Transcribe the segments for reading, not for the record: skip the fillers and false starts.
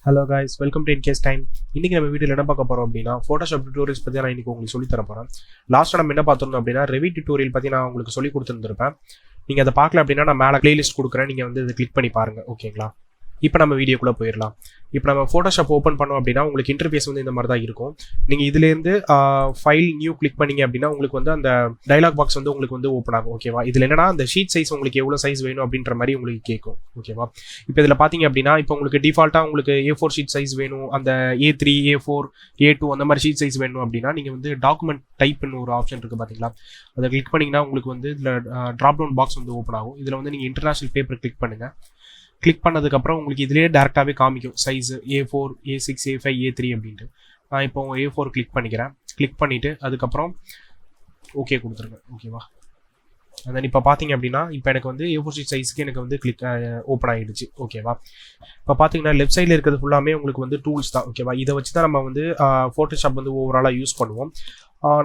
Hello guys, welcome to in case time. இன்றைக்கி நம்ம வீடியோவில் என்ன பார்க்க போகிறோம் அப்படின்னா, ஃபோட்டோஷாப் டியூட்டோரியல்ஸ் பற்றி நான் இன்றைக்கி உங்களுக்கு சொல்லி தர போகிறேன். லாஸ்ட்டாக நம்ம என்ன பார்த்துருந்தோம் அப்படின்னா, ரெவிட் டியூட்டோரியல் பற்றி நான் உங்களுக்கு சொல்லி கொடுத்துருந்துருப்பேன். நீங்கள் அதை பார்க்கல அப்படின்னா நான் மேலே பிளேலிஸ்ட் கொடுக்குறேன், நீங்கள் வந்து இதை கிளிக் பண்ணி பாருங்கள். ஓகேங்களா? இப்போ நம்ம வீடியோக்குள்ளே போயிடலாம். இப்போ நம்ம ஃபோட்டோஷாப் ஓப்பன் பண்ணோம் அப்படின்னா உங்களுக்கு இன்டர்ஃபேஸ் வந்து இந்த மாதிரி தான் இருக்கும். நீங்கள் இதுலேருந்து ஃபைல் நியூ கிளிக் பண்ணிங்க அப்படின்னா உங்களுக்கு வந்து அந்த டைலாக் பாக்ஸ் வந்து உங்களுக்கு வந்து ஓப்பன் ஆகும். ஓகேவா? இதில் என்னன்னா அந்த ஷீட் சைஸ் உங்களுக்கு எவ்வளோ சைஸ் வேணும் அப்படின்ற மாதிரி உங்களுக்கு கேட்கும். ஓகேவா? இப்போ இதில் பார்த்தீங்க அப்படின்னா இப்போ உங்களுக்கு டிஃபால்ட்டாக உங்களுக்கு A4 ஷீட் சைஸ் வேணும், அந்த A3, A4, A2 அந்த மாதிரி ஷீட் சைஸ் வேணும் அப்படின்னா நீங்கள் வந்து டாக்குமெண்ட் டைப்னு ஒரு ஆப்ஷன் இருக்குது பார்த்தீங்களா? அதை கிளிக் பண்ணிங்கன்னா உங்களுக்கு வந்து இதில் ட்ராப் டவுன் பாக்ஸ் வந்து ஓப்பன் ஆகும். இதில் வந்து நீங்கள் இன்டர்நேஷனல் பேப்பர் கிளிக் பண்ணுங்கள். கிளிக் பண்ணதுக்கப்புறம் உங்களுக்கு இதிலே டேரெக்டாகவே காமிக்கும் size A4, A6, A5, A3 அப்படின்ட்டு. நான் இப்போ A4 கிளிக் பண்ணிக்கிறேன். கிளிக் பண்ணிவிட்டு அதுக்கப்புறம் ஓகே கொடுத்துருங்க. ஓகேவா? தென் இப்போ பார்த்தீங்க அப்படின்னா இப்போ எனக்கு வந்து A4 ஷீட் சைஸுக்கு எனக்கு வந்து ஓப்பன் ஆகிடுச்சு. ஓகேவா? இப்போ பார்த்தீங்கன்னா லெஃப்ட் சைடில் இருக்கிறது ஃபுல்லாமே உங்களுக்கு வந்து டூல்ஸ் தான். ஓகேவா? இதை வச்சு தான் நம்ம வந்து ஃபோட்டோஷாப் வந்து ஓவராலாக யூஸ் பண்ணுவோம்.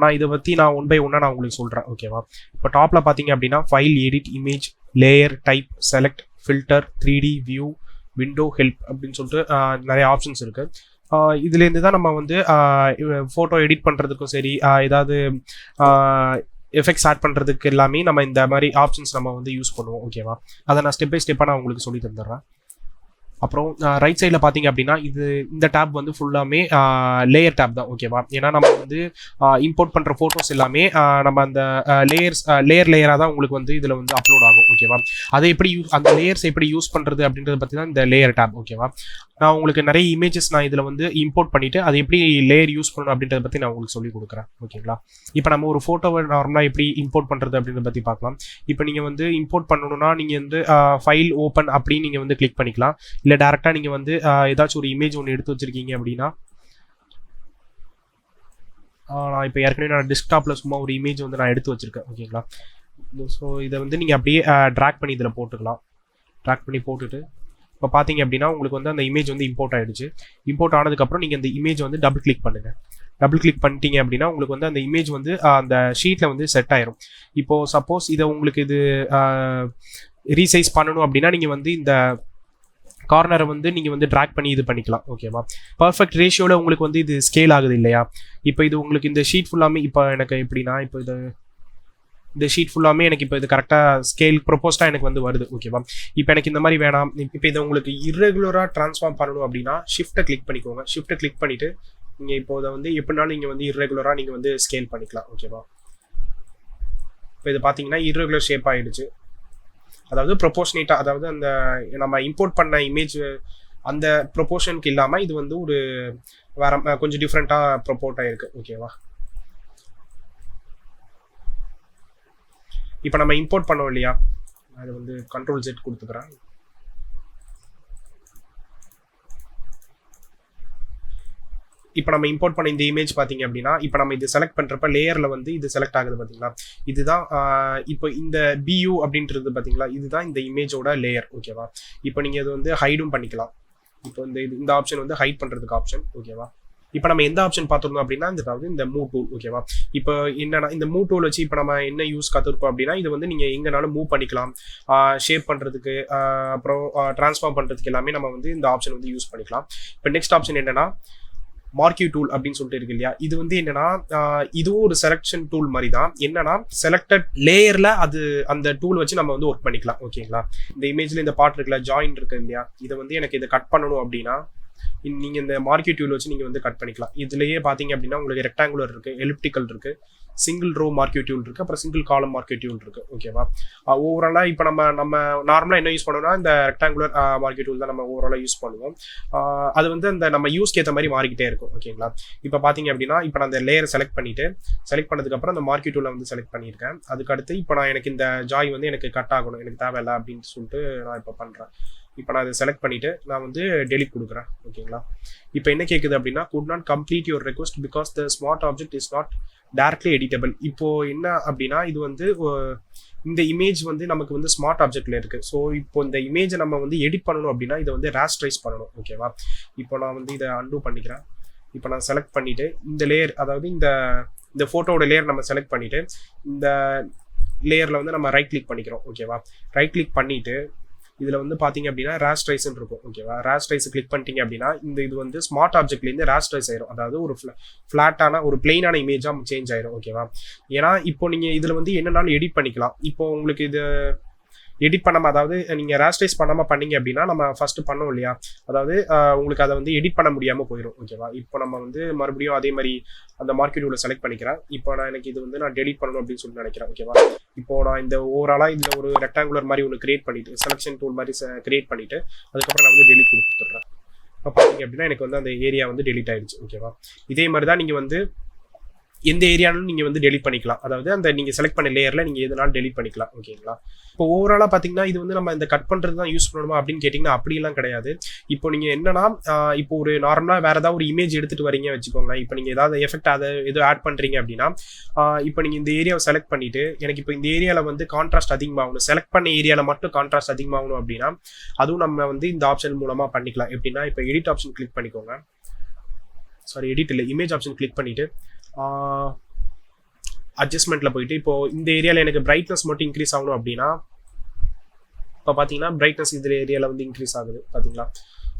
நான் இதை பற்றி நான் ஒன் பை ஒன்னாக நான் உங்களுக்கு சொல்கிறேன். ஓகேவா? இப்போ டாப்பில் பார்த்தீங்க அப்படின்னா file, edit, image, layer, type, select, filter, 3D view, window, help அப்படின்னு சொல்லிட்டு நிறைய ஆப்ஷன்ஸ் இருக்குது. இதுலேருந்து தான் நம்ம வந்து ஃபோட்டோ எடிட் பண்ணுறதுக்கும் சரி, ஏதாவது எஃபெக்ட்ஸ் ஆட் பண்ணுறதுக்கு எல்லாமே நம்ம இந்த மாதிரி ஆப்ஷன்ஸ் நம்ம வந்து யூஸ் பண்ணுவோம். ஓகேவா? அதை நான் ஸ்டெப் பை ஸ்டெப்பாக நான் உங்களுக்கு சொல்லி தந்துடுறேன். அப்புறம் ரைட் சைடில் பார்த்தீங்க அப்படின்னா இந்த டேப் வந்து ஃபுல்லாமே லேயர் டேப் தான். ஓகேவா? ஏன்னா நம்ம வந்து இம்போர்ட் பண்ணுற ஃபோட்டோஸ் எல்லாமே நம்ம அந்த லேயராக தான் உங்களுக்கு வந்து இதில் வந்து அப்லோட் ஆகும். ஓகேவா? அதை எப்படி அந்த லேயர்ஸ் எப்படி யூஸ் பண்ணுறது அப்படின்றத பற்றி தான் இந்த லேயர் டேப். ஓகேவா? நான் உங்களுக்கு நிறைய இமேஜஸ் நான் இதில் வந்து இம்போர்ட் பண்ணிவிட்டு அதை எப்படி லேயர் யூஸ் பண்ணணும் அப்படின்றத பற்றி நான் உங்களுக்கு சொல்லி கொடுக்குறேன். ஓகேங்களா? இப்போ நம்ம ஒரு ஃபோட்டோவை நார்மலாக எப்படி இம்போர்ட் பண்ணுறது அப்படின்றத பற்றி பார்க்கலாம். இப்போ நீங்கள் வந்து இம்போர்ட் பண்ணணும்னா நீங்கள் வந்து ஃபைல் ஓப்பன் அப்படின்னு நீங்கள் வந்து கிளிக் பண்ணிக்கலாம். இல்லை டேரெக்டாக நீங்கள் வந்து ஏதாச்சும் ஒரு இமேஜ் ஒன்று எடுத்து வச்சுருக்கீங்க அப்படின்னா, நான் இப்போ ஏற்கனவே நான் டெஸ்க்டாப்பில் சும்மா ஒரு இமேஜ் வந்து நான் எடுத்து வச்சுருக்கேன். ஓகேங்களா? ஸோ இதை வந்து நீங்கள் அப்படியே ட்ராக் பண்ணி இதில் போட்டுக்கலாம். ட்ராக் பண்ணி போட்டுட்டு இப்போ பார்த்தீங்க அப்படின்னா உங்களுக்கு வந்து அந்த இமேஜ் வந்து இம்போர்ட் ஆகிடுச்சு. இம்போர்ட் ஆனதுக்கப்புறம் நீங்கள் அந்த இமேஜ் வந்து டபுள் கிளிக் பண்ணுங்கள். டபுள் கிளிக் பண்ணிட்டீங்க அப்படின்னா உங்களுக்கு வந்து அந்த இமேஜ் வந்து அந்த ஷீட்டில் வந்து செட் ஆயிரும். இப்போது சப்போஸ் இதை உங்களுக்கு இது ரீசைஸ் பண்ணணும் அப்படின்னா நீங்கள் வந்து இந்த கார்னரை வந்து நீங்கள் வந்து ட்ராக் பண்ணி இது பண்ணிக்கலாம். ஓகேவா? பர்ஃபெக்ட் ரேஷியோவில் உங்களுக்கு வந்து இது ஸ்கேல் ஆகுது இல்லையா? இப்போ இது உங்களுக்கு இந்த ஷீட் ஃபுல்லாமே இப்போ எனக்கு எப்படின்னா இப்போ இந்த ஷீட் ஃபுல்லாமே எனக்கு இப்போ இது கரெக்டாக ஸ்கேல் ப்ரொப்போஸ்டாக எனக்கு வந்து வருது. ஓகேவா? இப்போ எனக்கு இந்த மாதிரி வேணாம், இப்போ இதை உங்களுக்கு இர்ரெகுலராக ட்ரான்ஸ்ஃபார்ம் பண்ணணும் அப்படின்னா ஷிஃப்ட்டை கிளிக் பண்ணிக்கோங்க. ஷிஃப்ட்டை கிளிக் பண்ணிவிட்டு நீங்கள் இப்போ இதை வந்து எப்படினாலும் நீங்கள் வந்து இர்ரெகுலராக நீங்கள் வந்து ஸ்கேல் பண்ணிக்கலாம். ஓகேவா? இப்போ இது பார்த்தீங்கன்னா இர்ரெகுலர் ஷேப் ஆகிடுச்சு. அதாவது ப்ரொப்போர்ஷனேட்டாக, அதாவது அந்த நம்ம இம்போர்ட் பண்ண இமேஜ் அந்த ப்ரொப்போர்ஷனுக்கு இல்லாமல் இது வந்து ஒரு வேற கொஞ்சம் டிஃப்ரெண்ட்டாக ப்ரொப்போர்ட் ஆகிருக்கு. ஓகேவா? இப்போ நம்ம இம்போர்ட் பண்ணோம் இல்லையா, அது வந்து Ctrl+Z கொடுத்துக்கிறேன். இப்போ நம்ம இம்போர்ட் பண்ண இந்த இமேஜ் பார்த்தீங்க அப்படின்னா இப்போ நம்ம இது செலக்ட் பண்ணுறப்ப லேயரில் வந்து இது செலக்ட் ஆகுது பார்த்தீங்களா? இதுதான் இப்போ இந்த BU அப்படின்றது பார்த்தீங்களா, இதுதான் இந்த இமேஜோட லேயர். ஓகேவா? இப்போ நீங்கள் இது வந்து ஹைடும் பண்ணிக்கலாம். இப்போ இந்த ஆப்ஷன் வந்து ஹைட் பண்ணுறதுக்கு ஆப்ஷன். ஓகேவா? இப்போ நம்ம எந்த ஆப்ஷன் பார்த்துருந்தோம் அப்படின்னா இந்த மூவ் டூல். ஓகேவா? இப்போ என்னன்னா இந்த மூவ் டூல் வச்சு இப்போ நம்ம என்ன யூஸ் கற்றுருக்கோம் அப்படின்னா இது வந்து நீங்கள் எங்கேனாலும் மூவ் பண்ணிக்கலாம். ஷேப் பண்ணுறதுக்கு அப்புறம் ட்ரான்ஸ்ஃபார்ம் பண்ணுறதுக்கு எல்லாமே நம்ம வந்து இந்த ஆப்ஷன் வந்து யூஸ் பண்ணிக்கலாம். இப்போ நெக்ஸ்ட் ஆப்ஷன் என்னன்னா மார்க்யூ டூல் அப்படின்னு சொல்லிட்டு இருக்கு இல்லையா? இது வந்து என்னன்னா இதுவும் ஒரு செலக்ஷன் டூல் மாதிரி தான். என்னன்னா செலக்டட் லேயர்ல அந்த டூல் வச்சு நம்ம வந்து ஒர்க் பண்ணிக்கலாம். ஓகேங்களா? இந்த இமேஜ்ல இந்த பார்ட் இருக்குல்ல, ஜாயின் இருக்கு இல்லையா, இதை வந்து எனக்கு இதை கட் பண்ணணும் அப்படின்னா நீங்கள் இந்த மார்க்யூ டூல் வச்சு நீங்கள் வந்து கட் பண்ணிக்கலாம். இதுலேயே பார்த்தீங்க அப்படின்னா உங்களுக்கு ரெக்டாங்குலர் இருக்குது, எலிப்டிக்கல் இருக்குது, சிங்கிள் ரோ மார்க்யூ டூல் இருக்குது, அப்புறம் சிங்கிள் காலம் மார்க்யூ டூல் இருக்குது. ஓகேவா? ஓவராலாக இப்போ நம்ம நார்மலாக என்ன யூஸ் பண்ணுவோம்னா இந்த ரெக்டாங்குலர் மார்க்யூ டூல் தான் நம்ம ஓவராலாக யூஸ் பண்ணுவோம். அது வந்து அந்த நம்ம யூஸ்க்கு ஏற்ற மாதிரி மாறிக்கிட்டே இருக்கும். ஓகேங்களா? இப்போ பார்த்தீங்க அப்படின்னா இப்போ நான் அந்த லேயரை செலக்ட் பண்ணதுக்கப்புறம் அந்த மார்க்யூ டூலை வந்து செலக்ட் பண்ணியிருக்கேன். அதுக்கடுத்து இப்போ நான் எனக்கு இந்த ஜாய் வந்து எனக்கு கட் ஆகணும், எனக்கு தேவையில்லை அப்படின்னு சொல்லிட்டு நான் இப்போ பண்ணுறேன். இப்போ நான் அதை செலக்ட் பண்ணிவிட்டு நான் வந்து டெலிட் கொடுக்குறேன். ஓகேங்களா? இப்போ என்ன கேட்குது அப்படின்னா could not complete your request because the smart object is not directly editable. இப்போது என்ன அப்படின்னா இது வந்து இந்த இமேஜ் வந்து நமக்கு வந்து ஸ்மார்ட் ஆப்ஜெக்டில் இருக்குது. ஸோ இப்போ இந்த இமேஜை நம்ம வந்து எடிட் பண்ணணும் அப்படின்னா இதை வந்து ராஸ்ட்ரைஸ் பண்ணணும். ஓகேவா? இப்போ நான் வந்து இதை அன்டூ பண்ணிக்கிறேன். இப்போ நான் செலக்ட் பண்ணிவிட்டு இந்த லேயர், அதாவது இந்த ஃபோட்டோவோட லேயர் நம்ம செலக்ட் பண்ணிவிட்டு இந்த லேயரில் வந்து நம்ம ரைட் கிளிக் பண்ணிக்கிறோம். ஓகேவா? ரைட் கிளிக் பண்ணிவிட்டு இதில் வந்து பார்த்தீங்க அப்படின்னா ராஸ்ட்ரைஸ்ன்னு இருக்கும். ஓகேவா, ராஸ்ட்ரைஸ் கிளிக் பண்ணிட்டீங்க அப்படின்னா இது வந்து ஸ்மார்ட் ஆப்ஜெக்ட்லேருந்து ராஸ்ட்ரைஸ் ஆயிரும். அதாவது ஒரு ஃப்ளாட்டான ஒரு பிளெயினான இமேஜாக சேஞ்ச் ஆயிரும். ஓகேவா, ஏன்னா இப்போ நீங்கள் இதில் வந்து என்னன்னாலும் எடிட் பண்ணிக்கலாம். இப்போ உங்களுக்கு இது எடிட் பண்ணாமல், அதாவது நீங்கள் ராஸ்ட்ரைஸ் பண்ணாமல் பண்ணீங்க அப்படின்னா நம்ம ஃபஸ்ட்டு பண்ணோம் இல்லையா, அதாவது உங்களுக்கு அதை வந்து எடிட் பண்ண முடியாமல் போயிடும். ஓகேவா, இப்போ நம்ம வந்து மறுபடியும் அதே மாதிரி அந்த மார்க்கெட் டூலை செலக்ட் பண்ணிக்கிறேன். இப்போ எனக்கு இது வந்து நான் டெலிட் பண்ணணும் அப்படின்னு சொல்லி நினைக்கிறேன். ஓகேவா, இப்போ நான் இந்த ஓவராலாக இந்த ஒரு ரெக்டாங்குலர் மாதிரி ஒன்று கிரியேட் பண்ணிட்டு செலக்ஷன் டூல் மாதிரி கிரியேட் பண்ணிட்டு அதுக்கப்புறம் நான் வந்து டெலிட் கொடுத்துட்றேன். இப்போ பார்த்தீங்க அப்படின்னா எனக்கு வந்து அந்த ஏரியா வந்து டெலிட் ஆயிடுச்சு. ஓகேவா, இதே மாதிரி தான் நீங்கள் வந்து எந்த ஏரியாலும் நீங்கள் வந்து டெலிட் பண்ணிக்கலாம். அதாவது அந்த நீங்கள் செலக்ட் பண்ண லேயரில் நீங்கள் எதுனாலும் டெலிட் பண்ணிக்கலாம். ஓகேங்களா, இப்போ ஓவராலாக பார்த்தீங்கன்னா இது வந்து நம்ம இந்த கட் பண்ணுறது தான் யூஸ் பண்ணணுமா அப்படின்னு கேட்டிங்கன்னா அப்படிலாம் கிடையாது. இப்போ நீங்கள் என்னன்னா இப்போ ஒரு நார்மலாக வேறு ஏதாவது ஒரு இமேஜ் எடுத்துகிட்டு வரீங்க வச்சுக்கோங்களேன். இப்போ நீங்கள் ஏதாவது எஃபெக்ட் அதை எதுவும் ஆட் பண்ணுறீங்க அப்படின்னா இப்போ நீங்கள் இந்த ஏரியாவை செலக்ட் பண்ணிவிட்டு எனக்கு இப்போ இந்த ஏரியாவில் வந்து கான்ட்ராஸ்ட் அதிகமாகணும், செலக்ட் பண்ண ஏரியாவில் மட்டும் கான்ட்ராஸ்ட் அதிகமாகணும் அப்படின்னா அதுவும் நம்ம வந்து இந்த ஆப்ஷன் மூலமாக பண்ணிக்கலாம். எப்படின்னா இப்போ எடிட் ஆப்ஷன் கிளிக் பண்ணிக்கோங்க. சாரி, எடிட் இல்லை, இமேஜ் ஆப்ஷன் கிளிக் பண்ணிவிட்டு அட்ஜஸ்ட்மெண்ட்டில் போயிட்டு இப்போ இந்த ஏரியாவில் எனக்கு பிரைட்னஸ் மட்டும் இன்க்ரீஸ் ஆகணும் அப்படின்னா இப்போ பார்த்தீங்கன்னா பிரைட்னஸ் இந்த ஏரியாவில் வந்து இன்க்ரீஸ் ஆகுது. பார்த்தீங்களா,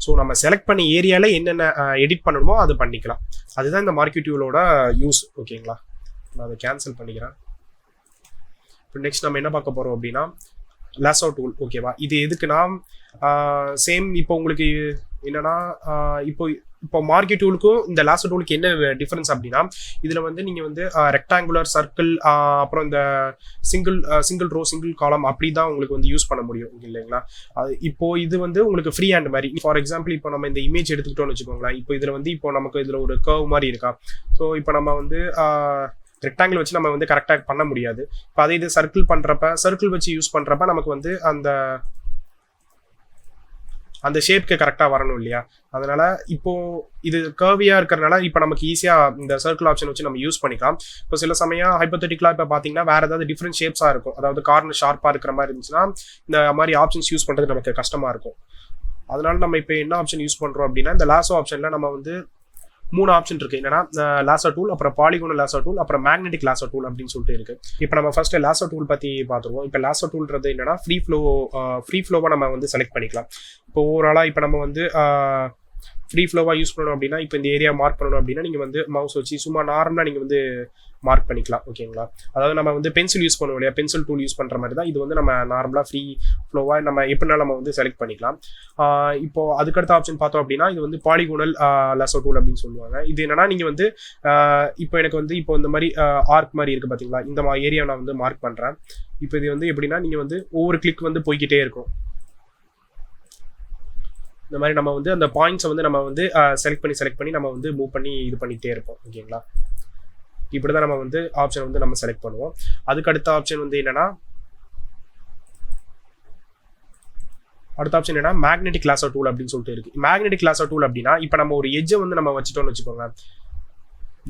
ஸோ நம்ம செலக்ட் பண்ண ஏரியாவில் என்னென்ன எடிட் பண்ணணுமோ அது பண்ணிக்கலாம். அதுதான் இந்த மார்க்கெட் டூலோட யூஸ். ஓகேங்களா, நான் அதை கேன்சல் பண்ணிக்கிறேன். இப்போ நெக்ஸ்ட் நம்ம என்ன பார்க்க போகிறோம் அப்படின்னா லாசோ டூல். ஓகேவா, இது எதுக்குன்னா சேம் இப்போ உங்களுக்கு என்னன்னா இப்போ மார்க்கெட் டூலுக்கும் இந்த லாசோ டூலுக்கு என்ன டிஃபரன்ஸ் அப்படின்னா இதில் வந்து நீங்கள் வந்து ரெக்டாங்குலர், சர்க்கிள், அப்புறம் இந்த சிங்கிள் ரோ, சிங்கிள் காலம் அப்படி தான் உங்களுக்கு வந்து யூஸ் பண்ண முடியும் இல்லைங்களா. இப்போ இது வந்து உங்களுக்கு ஃப்ரீ ஹேண்ட் மாதிரி. ஃபார் எக்ஸாம்பிள் இப்போ நம்ம இந்த இமேஜ் எடுத்துக்கிட்டோம்னு வச்சுக்கோங்களேன். இப்போ இதில் வந்து இப்போ நமக்கு இதில் ஒரு கர்வ் மாதிரி இருக்கா. ஸோ இப்போ நம்ம வந்து ரெக்டாங்கிள் வச்சு நம்ம வந்து கரெக்டாக பண்ண முடியாது. இப்போ அதே இது சர்க்கிள் வச்சு யூஸ் பண்ணுறப்ப நமக்கு வந்து அந்த ஷேப்க்கு கரெக்டாக வரணும் இல்லையா. அதனால இப்போ இது கர்வியாக இருக்கிறதுனால இப்போ நமக்கு ஈஸியாக இந்த சர்க்கிள் ஆப்ஷன் வச்சு நம்ம யூஸ் பண்ணிக்கலாம். இப்போ சில சமயம் ஹைப்போதெட்டிக்கலாக இப்போ பார்த்தீங்கன்னா வேறு ஏதாவது டிஃப்ரெண்ட் ஷேப்ஸாக இருக்கும், அதாவது கார்னர் ஷார்ப்பாக இருக்கிற மாதிரி இருந்துச்சுன்னா இந்த மாதிரி ஆப்ஷன்ஸ் யூஸ் பண்ணுறது நமக்கு கஷ்டமாக இருக்கும். அதனால நம்ம இப்போ என்ன ஆப்ஷன் யூஸ் பண்ணுறோம் அப்படின்னா இந்த லாசோ ஆப்ஷனில் நம்ம வந்து 3 ஆப்ஷன் இருக்கு. என்னன்னா லாசோ டூல், அப்புறம் பாலிகோனல் லாசோ டூல், அப்புறம் மேக்னெட்டிக் லாசோ டூல் அப்படின்னு சொல்லிட்டு இருக்கு. இப்போ நம்ம ஃபர்ஸ்ட் லாசோ டூல் பற்றி பார்த்துருவோம். இப்போ லாசோ டூல்ன்றது என்னன்னா ஃப்ரீ ஃப்ளோவாக நம்ம வந்து செலக்ட் பண்ணிக்கலாம். இப்போ ஓவராலாக இப்போ நம்ம வந்து ஃப்ரீ ஃப்ளோவாக யூஸ் பண்ணணும் அப்படின்னா இப்போ இந்த ஏரியா மார்க் பண்ணணும் அப்படின்னா நீங்கள் வந்து மவுஸ் வச்சு சும்மா நார்மலாக நீங்கள் வந்து மார்க் பண்ணிக்கலாம். ஓகேங்களா, அதாவது நம்ம வந்து பென்சில் யூஸ் பண்ணுவோம் இல்லையா, பென்சில் டூல் யூஸ் பண்ணுற மாதிரி தான் இது வந்து நம்ம நார்மலாக ஃப்ரீ ஃப்ளோவாக நம்ம எப்படினா நம்ம வந்து செலக்ட் பண்ணிக்கலாம். இப்போ அதுக்கடுத்த ஆப்ஷன் பார்த்தோம் அப்படின்னா இது வந்து பாலிகோனல் லாசோ டூல் அப்படின்னு சொல்லுவாங்க. இது என்னன்னா நீங்கள் வந்து இப்போ எனக்கு வந்து இப்போ இந்த மாதிரி ஆர்க் மாதிரி இருக்குது பார்த்தீங்களா, இந்த ஏரியா நான் வந்து மார்க் பண்ணுறேன். இப்போ இது வந்து எப்படின்னா நீங்கள் வந்து ஒவ்வொரு கிளிக் வந்து போய்கிட்டே இருக்கும். இந்த மாதிரி நம்ம வந்து அந்த பாயிண்ட்ஸை வந்து நம்ம வந்து செலக்ட் பண்ணி நம்ம வந்து மூவ் பண்ணி இது பண்ணிகிட்டே இருப்போம். ஓகேங்களா, இப்படி தான் நம்ம வந்து ஆப்ஷன் வந்து நம்ம செலக்ட் பண்ணுவோம். அதுக்கு அடுத்த ஆப்ஷன் வந்து என்னன்னா மேக்னெட்டிக் லாசோ டூல் அப்படின்னு சொல்லிட்டு இருக்கு. மேக்னெட்டிக் லாசோ டூல் அப்படின்னா இப்போ நம்ம ஒரு எட்ஜை வந்து நம்ம வச்சுட்டோம்னு வச்சுக்கோங்க.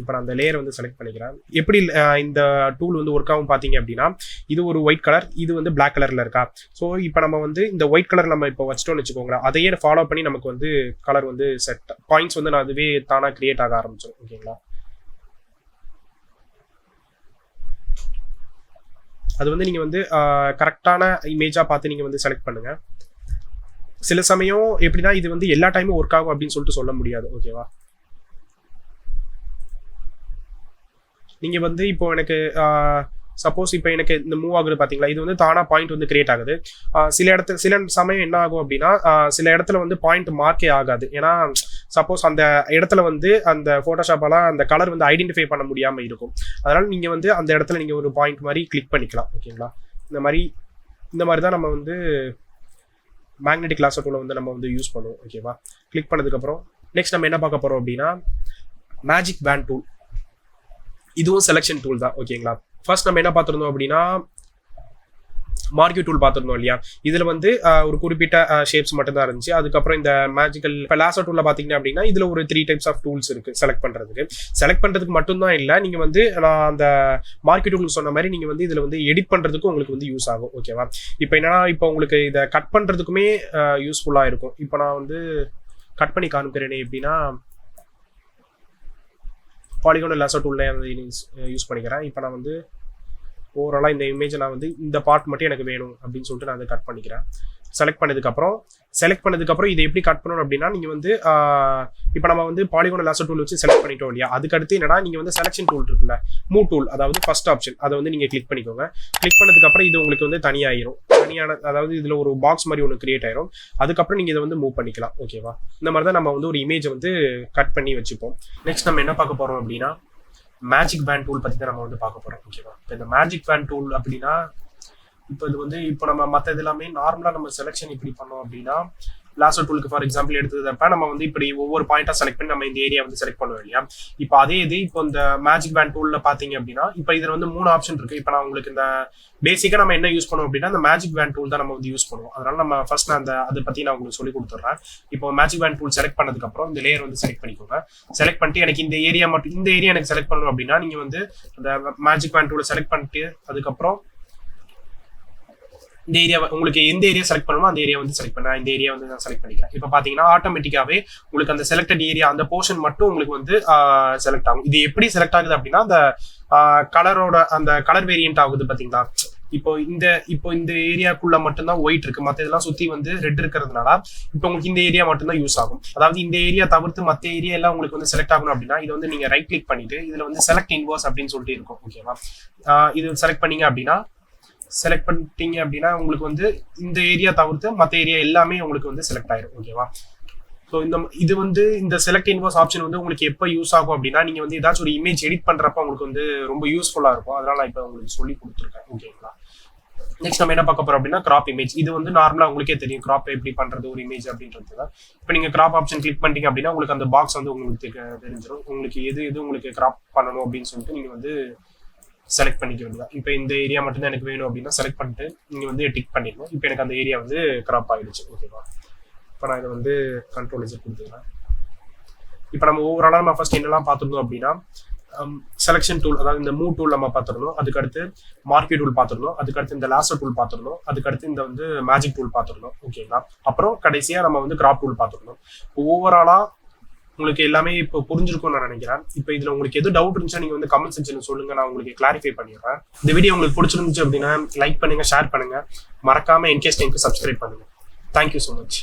இப்போ நான் அந்த லேயர் வந்து செலக்ட் பண்ணிக்கிறேன். எப்படி இந்த டூல் வந்து ஒர்க் ஆகும் பார்த்தீங்க அப்படின்னா இது ஒரு ஒயிட் கலர், இது வந்து பிளாக் கலரில் இருக்கா. ஸோ இப்போ நம்ம வந்து இந்த ஒயிட் கலர் நம்ம இப்போ வச்சிட்டோம்னு வச்சுக்கோங்களேன், அதையே ஃபாலோ பண்ணி நமக்கு வந்து கலர் வந்து செட் பாயிண்ட்ஸ் வந்து நான் அதுவே தானாக கிரியேட் ஆக ஆரம்பிச்சிடும். ஓகேங்களா, அது வந்து நீங்கள் வந்து கரெக்டான இமேஜாக பார்த்து நீங்கள் வந்து செலக்ட் பண்ணுங்கள். சில சமயம் எப்படின்னா இது வந்து எல்லா டைமும் ஒர்க் ஆகும் அப்படின்னு சொல்லிட்டு சொல்ல முடியாது. ஓகேவா, நீங்கள் வந்து இப்போ எனக்கு சப்போஸ் இப்போ எனக்கு இந்த மூவ் ஆகுது பார்த்தீங்களா, இது வந்து தானாக பாயிண்ட் வந்து கிரியேட் ஆகுது. சில சமயம் என்ன ஆகும் அப்படின்னா சில இடத்துல வந்து பாயிண்ட் மார்க்கே ஆகாது. ஏன்னா சப்போஸ் அந்த இடத்துல வந்து அந்த ஃபோட்டோஷாப்பால் அந்த கலர் வந்து ஐடென்டிஃபை பண்ண முடியாமல் இருக்கும். அதனால் நீங்கள் வந்து அந்த இடத்துல நீங்கள் ஒரு பாயிண்ட் மாதிரி கிளிக் பண்ணிக்கலாம். ஓகேங்களா, இந்த மாதிரி தான் நம்ம வந்து மேக்னெட்டிக் லாசோ டூலை வந்து நம்ம வந்து யூஸ் பண்ணுவோம். ஓகேவா, கிளிக் பண்ணதுக்கப்புறம் நெக்ஸ்ட் நம்ம என்ன பார்க்க போகிறோம் அப்படின்னா மேஜிக் பேண்ட் டூல். இதுவும் செலெக்ஷன் டூல் தான். ஓகேங்களா, ஃபர்ஸ்ட் நம்ம என்ன பார்த்துருந்தோம் அப்படின்னா மார்க்கெட் டூல் பார்த்துருந்தோம் இல்லையா. இதில் வந்து ஒரு குறிப்பிட்ட ஷேப்ஸ் மட்டும் தான் இருந்துச்சு. அதுக்கப்புறம் இந்த மேஜிக்கல் இப்போ லாசோ டூலில் பார்த்தீங்க அப்படின்னா இதில் ஒரு 3 டைப்ஸ் ஆஃப் டூல்ஸ் இருக்குது. செலக்ட் பண்ணுறதுக்கு மட்டும்தான் இல்லை, நீங்கள் வந்து நான் அந்த மார்க்கெட் டூல் சொன்ன மாதிரி நீங்கள் வந்து இதில் வந்து எடிட் பண்ணுறதுக்கும் உங்களுக்கு வந்து யூஸ் ஆகும். ஓகேவா, இப்போ என்னன்னா இப்போ உங்களுக்கு இதை கட் பண்ணுறதுக்குமே யூஸ்ஃபுல்லாக இருக்கும். இப்போ நான் வந்து கட் பண்ணி காமிக்கிறேனே எப்படின்னா பாலிகோனல் லாசோ டூல்ல யூஸ் பண்ணிக்கிறேன். இப்போ நான் வந்து ஓவராலாக இந்த இமேஜை நான் வந்து இந்த பார்ட் மட்டும் எனக்கு வேணும் அப்படின்னு சொல்லிட்டு நான் அதை கட் பண்ணிக்கிறேன். செலக்ட் பண்ணதுக்கப்புறம் இதை எப்படி கட் பண்ணணும் அப்படின்னா நீங்கள் வந்து இப்போ நம்ம வந்து பாலிகான் லேசர் டூல் வச்சு செலக்ட் பண்ணிட்டோம் இல்லையா, அதுக்கடுத்து என்னன்னா நீங்கள் வந்து செலக்ஷன் டூல் இருக்குல்ல, மூவ் டூல், அதாவது ஃபர்ஸ்ட் ஆப்ஷன், அதை வந்து நீங்கள் கிளிக் பண்ணிக்கோங்க. கிளிக் பண்ணதுக்கப்புறம் இது உங்களுக்கு வந்து தனியான அதாவது இதில் ஒரு பாக்ஸ் மாதிரி ஒன்று கிரியேட் ஆயிரும். அதுக்கப்புறம் நீங்கள் இதை வந்து மூவ் பண்ணிக்கலாம். ஓகேவா, இந்த மாதிரி தான் நம்ம வந்து ஒரு இமேஜை வந்து கட் பண்ணி வச்சுப்போம். நெக்ஸ்ட் நம்ம என்ன பார்க்க போகிறோம் அப்படின்னா மேஜிக் பேண்ட் டூல் பற்றி தான் நம்ம வந்து பார்க்க போகிறோம். ஓகேவா, இப்போ இந்த மேஜிக் பேண்ட் டூல் அப்படின்னா இப்போ நம்ம மற்ற இது எல்லாமே நார்மலாக நம்ம செலெக்ஷன் இப்படி பண்ணோம் அப்படின்னா லேசர் டூலுக்கு ஃபார் எக்ஸாம்பிள் எடுத்ததப்ப நம்ம வந்து இப்படி ஒவ்வொரு பாயிண்டா செலக்ட் பண்ணி நம்ம இந்த ஏரியா வந்து செலக்ட் பண்ணுவோம் இல்லையா. இப்போ அதே இது இப்போ இந்த மேஜிக் பேண்ட் டூல்ல பாத்தீங்க அப்படின்னா இப்போ இதுல வந்து 3 ஆப்ஷன் இருக்கு. இப்போ நான் உங்களுக்கு இந்த பேசிக்கா நம்ம என்ன யூஸ் பண்ணுவோம் அப்படின்னா இந்த மேஜிக் பேண்ட் டூல் தான் நம்ம வந்து யூஸ் பண்ணுவோம். அதனால நம்ம ஃபர்ஸ்ட் நான் அதை பத்தி நான் உங்களுக்கு சொல்லி கொடுத்துட்றேன். இப்போ மேஜிக் பேண்ட் டூல் செலக்ட் பண்ணதுக்கு அப்புறம் இந்த லேயர் வந்து செலக்ட் பண்ணிக்கோங்க. செலக்ட் பண்ணிட்டு எனக்கு இந்த ஏரியா எனக்கு செலக்ட் பண்ணணும் அப்படின்னா நீங்க வந்து அந்த மேஜிக் பேண்ட் டூலை செலக்ட் பண்ணிட்டு அதுக்கப்புறம் இந்த ஏரியா உங்களுக்கு எந்த ஏரியா செலக்ட் பண்ணணுமோ அந்த ஏரியா வந்து செலக்ட் பண்ண இந்த ஏரியா வந்து நான் செலக்ட் பண்ணிக்கிறேன். இப்போ பாத்தீங்கன்னா ஆட்டோமேட்டிக்காவே உங்களுக்கு அந்த செலக்டட் ஏரியா அந்த போர்ஷன் மட்டும் உங்களுக்கு வந்து செலக்ட் ஆகும். இது எப்படி செலக்ட் ஆகுது அப்படின்னா அந்த கலரோட அந்த கலர் வேரியன்ட் ஆகுது பாத்தீங்களா. இப்போ இந்த ஏரியாக்குள்ள மட்டும்தான் ஒயிட் இருக்கு, மற்ற இதெல்லாம் சுத்தி வந்து ரெட் இருக்கிறதுனால இப்போ உங்களுக்கு இந்த ஏரியா மட்டும்தான் யூஸ் ஆகும். அதாவது இந்த ஏரியா தவிர்த்து மற்ற ஏரியா எல்லாம் உங்களுக்கு வந்து செலக்ட் ஆகணும் அப்படின்னா இது வந்து நீங்க ரைட் கிளிக் பண்ணிட்டு இதுல வந்து செலக்ட் இன்வர்ஸ் அப்படின்னு சொல்லிட்டு இருக்கும். ஓகேவா, இது செலக்ட் பண்ணிட்டீங்க அப்படின்னா உங்களுக்கு வந்து இந்த ஏரியா தவிர்த்து மற்ற ஏரியா எல்லாமே உங்களுக்கு வந்து செலக்ட் ஆயிடும். ஓகேவா, ஸோ இது வந்து இந்த செலக்ட் இன்வர்ஸ் ஆப்ஷன் வந்து உங்களுக்கு எப்போ யூஸ் ஆகும் அப்படின்னா நீங்க வந்து ஏதாச்சும் ஒரு இமேஜ் எடிட் பண்றப்ப உங்களுக்கு வந்து ரொம்ப யூஸ்ஃபுல்லா இருக்கும். அதனால நான் இப்போ உங்களுக்கு சொல்லி கொடுத்துருக்கேன். ஓகேங்களா, நெக்ஸ்ட் நம்ம என்ன பார்க்க போறோம் அப்படின்னா கிராப் இமேஜ். இது வந்து நார்மலா உங்களுக்கே தெரியும் கிராப் எப்படி பண்றது ஒரு இமேஜ் அப்படின்றது தான். இப்போ நீங்க கிராப் ஆப்ஷன் கிளிக் பண்ணிட்டீங்க அப்படின்னா உங்களுக்கு அந்த பாக்ஸ் வந்து உங்களுக்கு தெரிஞ்சிடும். உங்களுக்கு எது உங்களுக்கு கிராப் பண்ணணும் அப்படின்னு சொல்லிட்டு நீங்க வந்து செலக்ட் பண்ணிக்க வேண்டியதான். இப்போ இந்த ஏரியா மட்டும்தான் எனக்கு வேணும் அப்படின்னா செலக்ட் பண்ணிட்டு நீங்க வந்து டிக் பண்ணிடணும். இப்போ எனக்கு அந்த ஏரியா வந்து கிராப் ஆயிடுச்சு. ஓகேவா, இப்போ நான் இதை வந்து கண்ட்ரோல் Z கொடுத்துக்கிறேன். இப்போ நம்ம ஓவராலாக நம்ம ஃபர்ஸ்ட் என்னெல்லாம் பார்த்துருந்தோம் அப்படின்னா செலக்ஷன் டூல், அதாவது இந்த மூவ் டூல் நம்ம பார்த்துருந்தோம். அதுக்கடுத்து மார்க்கி டூல் பார்த்துருந்தோம். அதுக்கடுத்து இந்த லேசர் டூல் பார்த்துருந்தோம். அதுக்கடுத்து இந்த வந்து மேஜிக் டூல் பார்த்துருந்தோம். ஓகேங்களா, அப்புறம் கடைசியா நம்ம வந்து கிராப் டூல் பார்த்துருந்தோம். ஓவராலா உங்களுக்கு எல்லாமே இப்போ புரிஞ்சிருக்கும்னு நான் நினைக்கிறேன். இப்போ இதுல உங்களுக்கு எது டவுட் இருந்துச்சா நீங்க வந்து கமெண்ட் செக்ஷன்ல சொல்லுங்க, நான் உங்களுக்கு கிளாரிஃபை பண்ணிடுறேன். இந்த வீடியோ உங்களுக்கு பிடிச்சிருந்துச்சு அப்படின்னா லைக் பண்ணுங்க, ஷேர் பண்ணுங்க, மறக்காம என்கேஸ் டைம்க்கு சப்ஸ்கிரைப் பண்ணுங்க. Thank you so much.